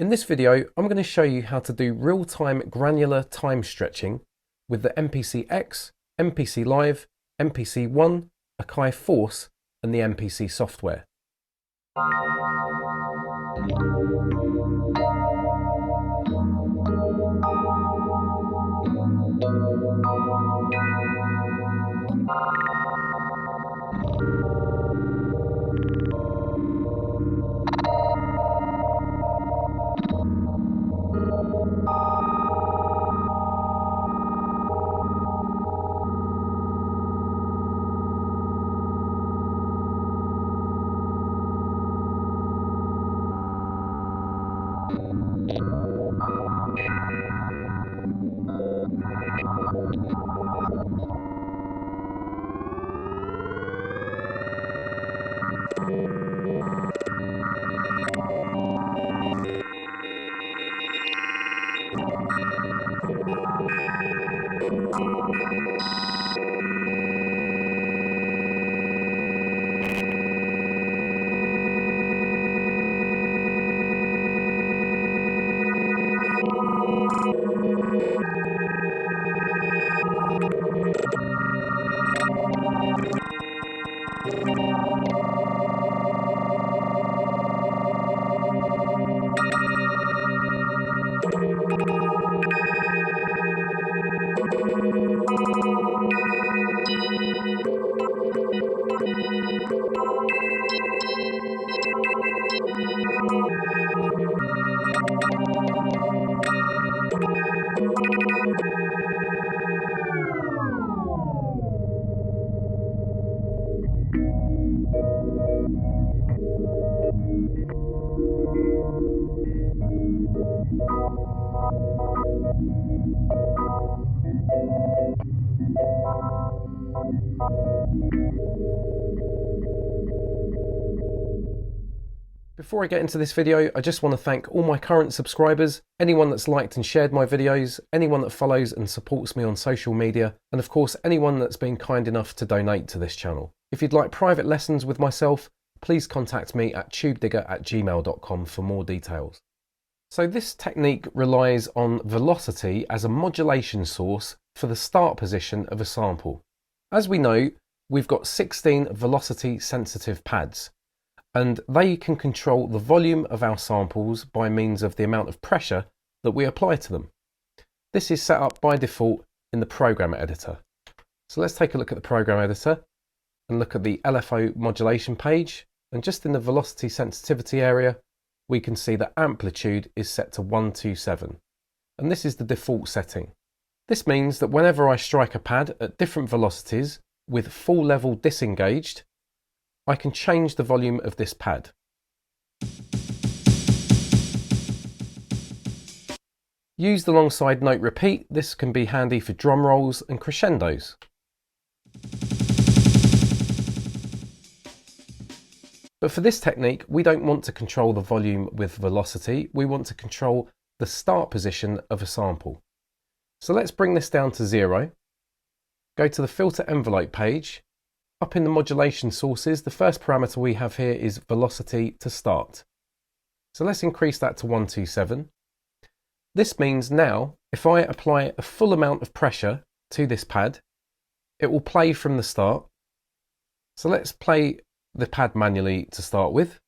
In this video, I'm going to show you how to do real-time granular time stretching with the MPC X, MPC Live, MPC One, Akai Force and the MPC software. Before I get into this video, I just want to thank all my current subscribers, anyone that's liked and shared my videos, anyone that follows and supports me on social media, and of course anyone that's been kind enough to donate to this channel. If you'd like private lessons with myself, please contact me at tubedigga@gmail.com for more details. So this technique relies on velocity as a modulation source for the start position of a sample. As we know, we've got 16 velocity sensitive pads, and they can control the volume of our samples by means of the amount of pressure that we apply to them. This is set up by default in the program editor. So let's take a look at the program editor and look at the LFO modulation page, and just in the velocity sensitivity area we can see that amplitude is set to 127, and this is the default setting. This means that whenever I strike a pad at different velocities with full level disengaged, I can change the volume of this pad. Used alongside note repeat, this can be handy for drum rolls and crescendos. But for this technique, we don't want to control the volume with velocity, we want to control the start position of a sample. So let's bring this down to 0, go to the filter envelope page. Up in the modulation sources, the first parameter we have here is velocity to start. So let's increase that to 127. This means now, if I apply a full amount of pressure to this pad, it will play from the start. So let's play the pad manually to start with.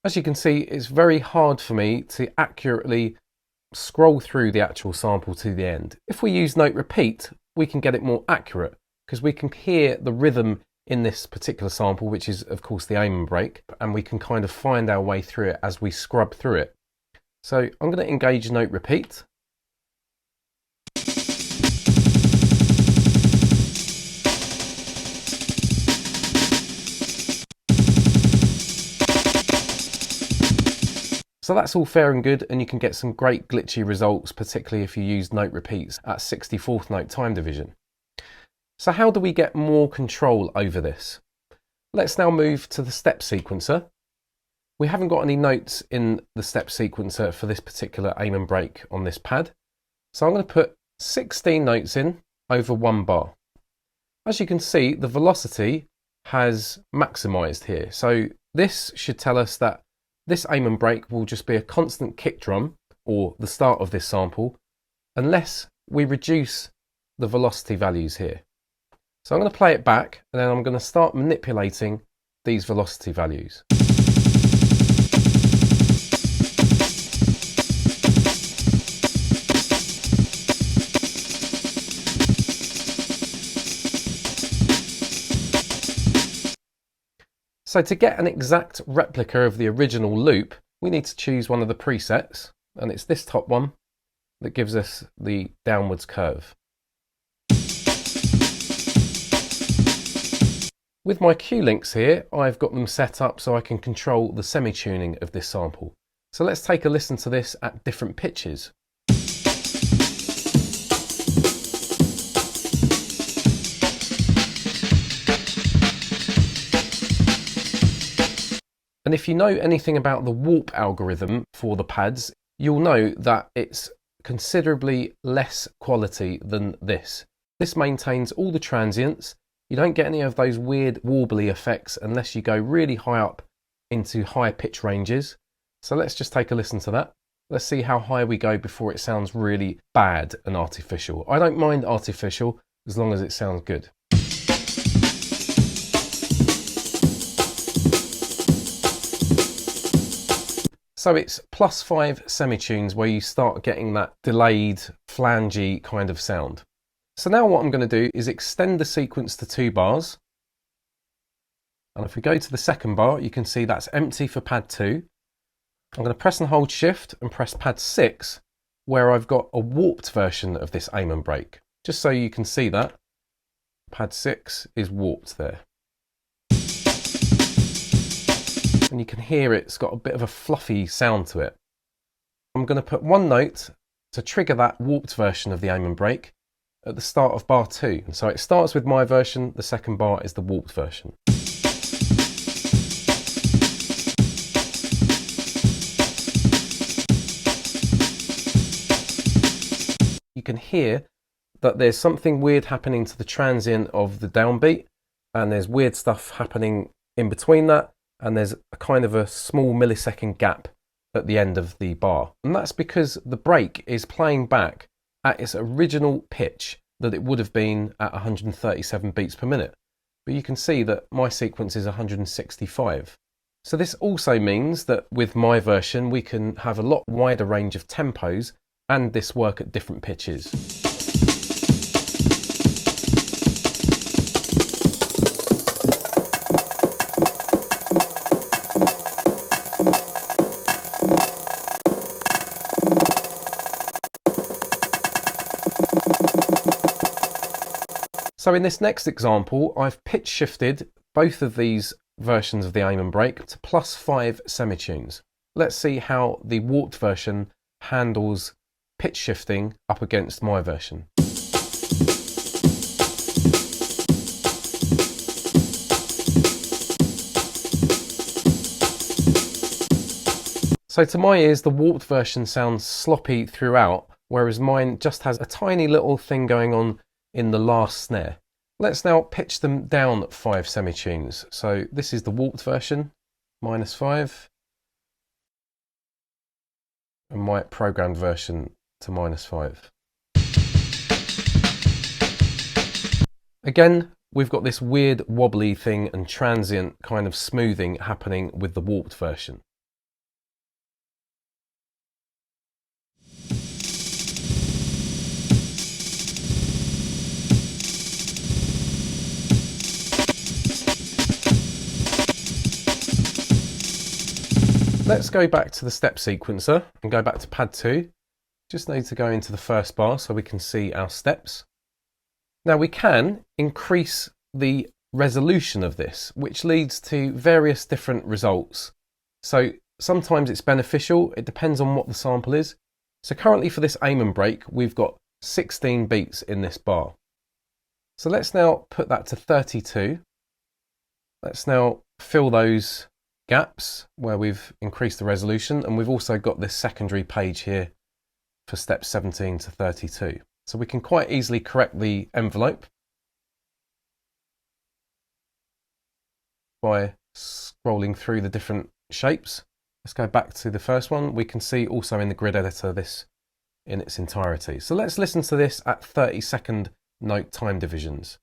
As you can see, it's very hard for me to accurately scroll through the actual sample to the end. If we use note repeat, we can get it more accurate because we can hear the rhythm in this particular sample, which is of course the aim and break, and we can kind of find our way through it as we scrub through it. So I'm going to engage note repeat. So that's all fair and good, and you can get some great glitchy results, particularly if you use note repeats at 64th note time division. So how do we get more control over this? Let's now move to the step sequencer. We haven't got any notes in the step sequencer for this particular aim and break on this pad. So I'm going to put 16 notes in over 1 bar. As you can see, the velocity has maximized here. So this should tell us that this aim and break will just be a constant kick drum, or the start of this sample, unless we reduce the velocity values here. So I'm going to play it back, and then I'm going to start manipulating these velocity values. So to get an exact replica of the original loop, we need to choose one of the presets, and it's this top one that gives us the downwards curve. With my cue links here, I've got them set up so I can control the semi-tuning of this sample. So let's take a listen to this at different pitches. And if you know anything about the warp algorithm for the pads, you'll know that it's considerably less quality than this. This maintains all the transients. You don't get any of those weird warbly effects unless you go really high up into high pitch ranges. So let's just take a listen to that. Let's see how high we go before it sounds really bad and artificial. I don't mind artificial as long as it sounds good. So it's +5 semitunes where you start getting that delayed, flangey kind of sound. So now what I'm going to do is extend the sequence to 2 bars. And if we go to the second bar, you can see that's empty for pad 2. I'm going to press and hold shift and press pad 6, where I've got a warped version of this aim and break. Just so you can see that, pad 6 is warped there. And you can hear it's got a bit of a fluffy sound to it. I'm going to put 1 note to trigger that warped version of the aim and break, at the start of bar 2. And so it starts with my version, the second bar is the warped version. You can hear that there's something weird happening to the transient of the downbeat, and there's weird stuff happening in between that, and there's a kind of a small millisecond gap at the end of the bar. And that's because the break is playing back at its original pitch that it would have been at 137 beats per minute. But you can see that my sequence is 165. So this also means that with my version we can have a lot wider range of tempos and this work at different pitches. So in this next example, I've pitch shifted both of these versions of the aim and break to +5 semitunes. Let's see how the warped version handles pitch shifting up against my version. So to my ears, the warped version sounds sloppy throughout, whereas mine just has a tiny little thing going on in the last snare. Let's now pitch them down 5 semitunes. So this is the warped version, -5, and my programmed version to -5. Again, we've got this weird wobbly thing and transient kind of smoothing happening with the warped version. Let's go back to the step sequencer and go back to pad 2. Just need to go into the first bar so we can see our steps. Now we can increase the resolution of this, which leads to various different results. So sometimes it's beneficial, it depends on what the sample is. So currently for this aim and break, we've got 16 beats in this bar. So let's now put that to 32. Let's now fill those gaps where we've increased the resolution, and we've also got this secondary page here for steps 17 to 32. So we can quite easily correct the envelope by scrolling through the different shapes. Let's go back to the first one. We can see also in the grid editor this in its entirety. So let's listen to this at 30-second note time divisions.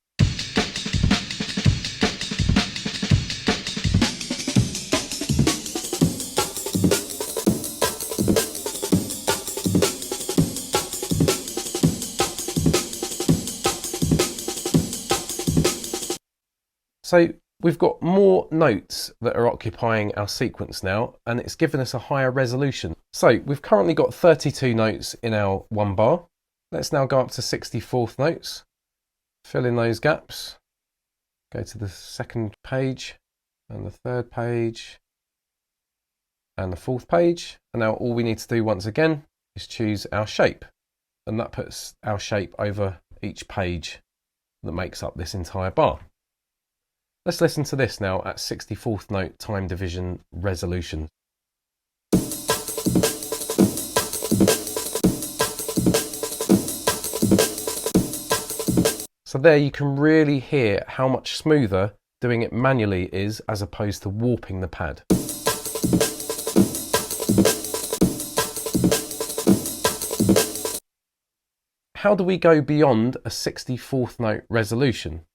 So we've got more notes that are occupying our sequence now, and it's given us a higher resolution. So we've currently got 32 notes in our one bar. Let's now go up to 64th notes, fill in those gaps, go to the second page and the third page and the fourth page. And now all we need to do once again is choose our shape, and that puts our shape over each page that makes up this entire bar. Let's listen to this now at 64th note time division resolution. So there you can really hear how much smoother doing it manually is as opposed to warping the pad. How do we go beyond a 64th note resolution?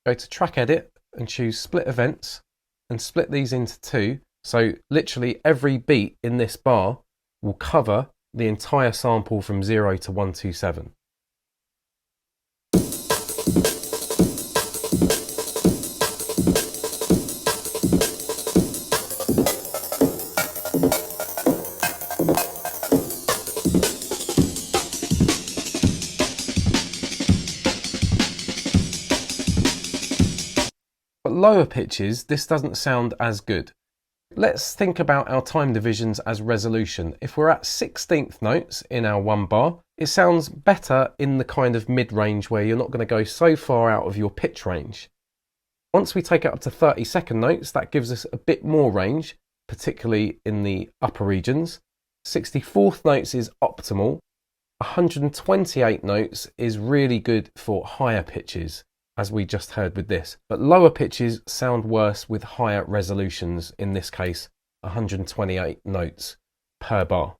Go to track edit and choose split events and split these into 2. So literally every beat in this bar will cover the entire sample from 0 to 127. But lower pitches, this doesn't sound as good. Let's think about our time divisions as resolution. If we're at 16th notes in our one bar, It sounds better in the kind of mid-range where you're not going to go so far out of your pitch range. Once we take it up to 30-second notes, that gives us a bit more range, particularly in the upper regions. 64th notes is optimal. 128 notes is really good for higher pitches, as we just heard with this. But lower pitches sound worse with higher resolutions, in this case 128 notes per bar.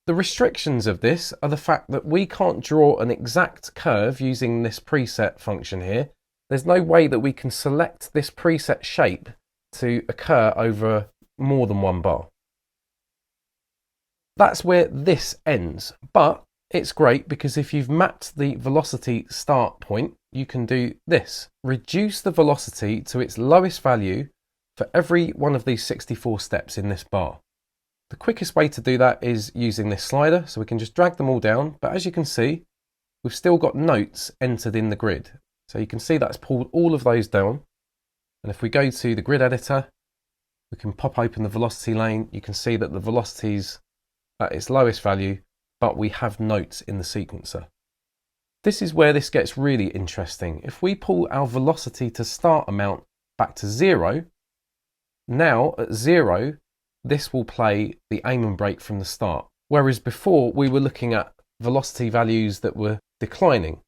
The restrictions of this are the fact that we can't draw an exact curve using this preset function here. There's no way that we can select this preset shape to occur over more than one bar. That's where this ends, but it's great because if you've mapped the velocity start point, you can do this. Reduce the velocity to its lowest value for every one of these 64 steps in this bar. The quickest way to do that is using this slider, so we can just drag them all down, but as you can see, we've still got notes entered in the grid. So you can see that's pulled all of those down. And if we go to the grid editor, we can pop open the velocity lane. You can see that the velocity's at its lowest value, but we have notes in the sequencer. This is where this gets really interesting. If we pull our velocity to start amount back to 0, now at 0, this will play the aim and brake from the start. Whereas before we were looking at velocity values that were declining.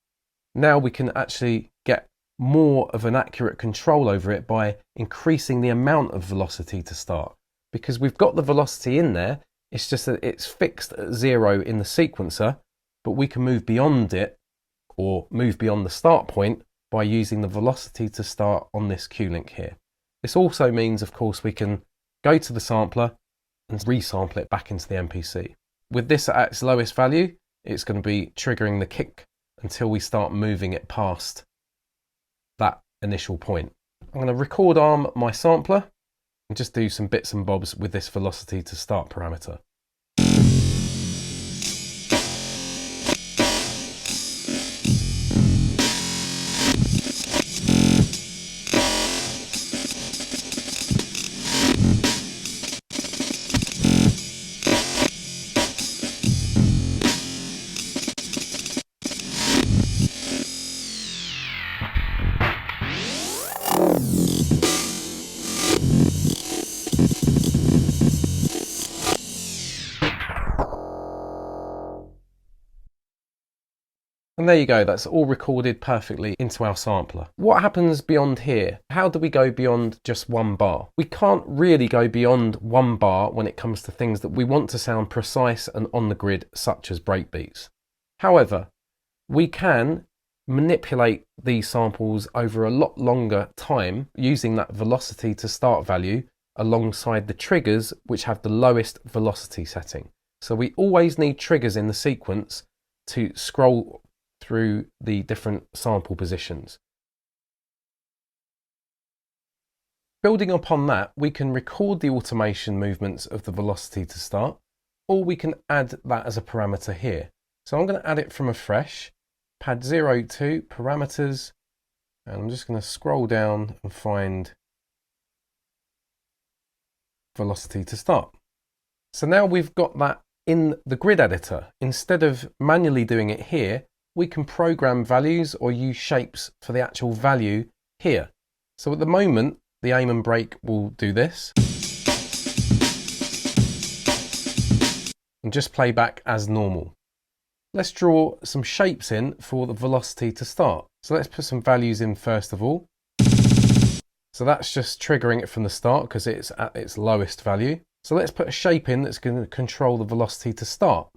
Now we can actually get more of an accurate control over it by increasing the amount of velocity to start. Because we've got the velocity in there, it's just that it's fixed at 0 in the sequencer, but we can move beyond it or move beyond the start point by using the velocity to start on this Q-link here. This also means, of course, we can go to the sampler and resample it back into the MPC. With this at its lowest value, it's going to be triggering the kick until we start moving it past that initial point. I'm going to record arm my sampler and just do some bits and bobs with this velocity to start parameter. And there you go, that's all recorded perfectly into our sampler. What happens beyond here? How do we go beyond just one bar? We can't really go beyond one bar when it comes to things that we want to sound precise and on the grid, such as breakbeats. However, we can manipulate these samples over a lot longer time using that velocity to start value alongside the triggers which have the lowest velocity setting. So we always need triggers in the sequence to scroll through the different sample positions. Building upon that, we can record the automation movements of the velocity to start, or we can add that as a parameter here. So I'm going to add it from afresh, pad 02, parameters, and I'm just going to scroll down and find velocity to start. So now we've got that in the grid editor. Instead of manually doing it here, we can program values or use shapes for the actual value here. So at the moment, the aim and brake will do this and just play back as normal. Let's draw some shapes in for the velocity to start. So let's put some values in first of all. So that's just triggering it from the start because it's at its lowest value. So let's put a shape in that's going to control the velocity to start.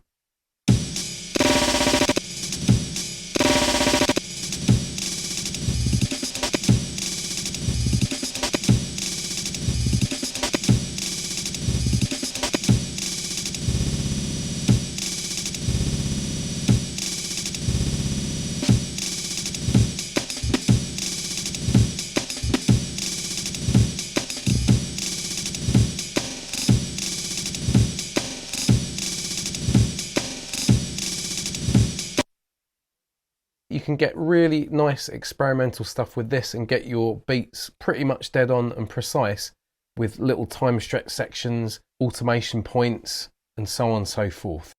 You can get really nice experimental stuff with this and get your beats pretty much dead on and precise with little time stretch sections, automation points, and so on and so forth.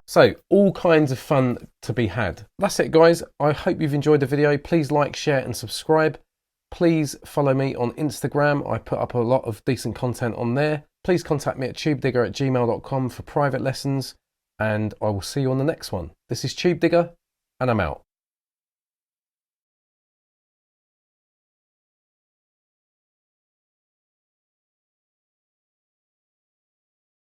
So all kinds of fun to be had. That's it, guys. I hope you've enjoyed the video. Please like, share and subscribe. Please follow me on Instagram. I put up a lot of decent content on there. Please contact me at tubedigga@gmail.com for private lessons, and I will see you on the next one. This is Tubedigga, and I'm out.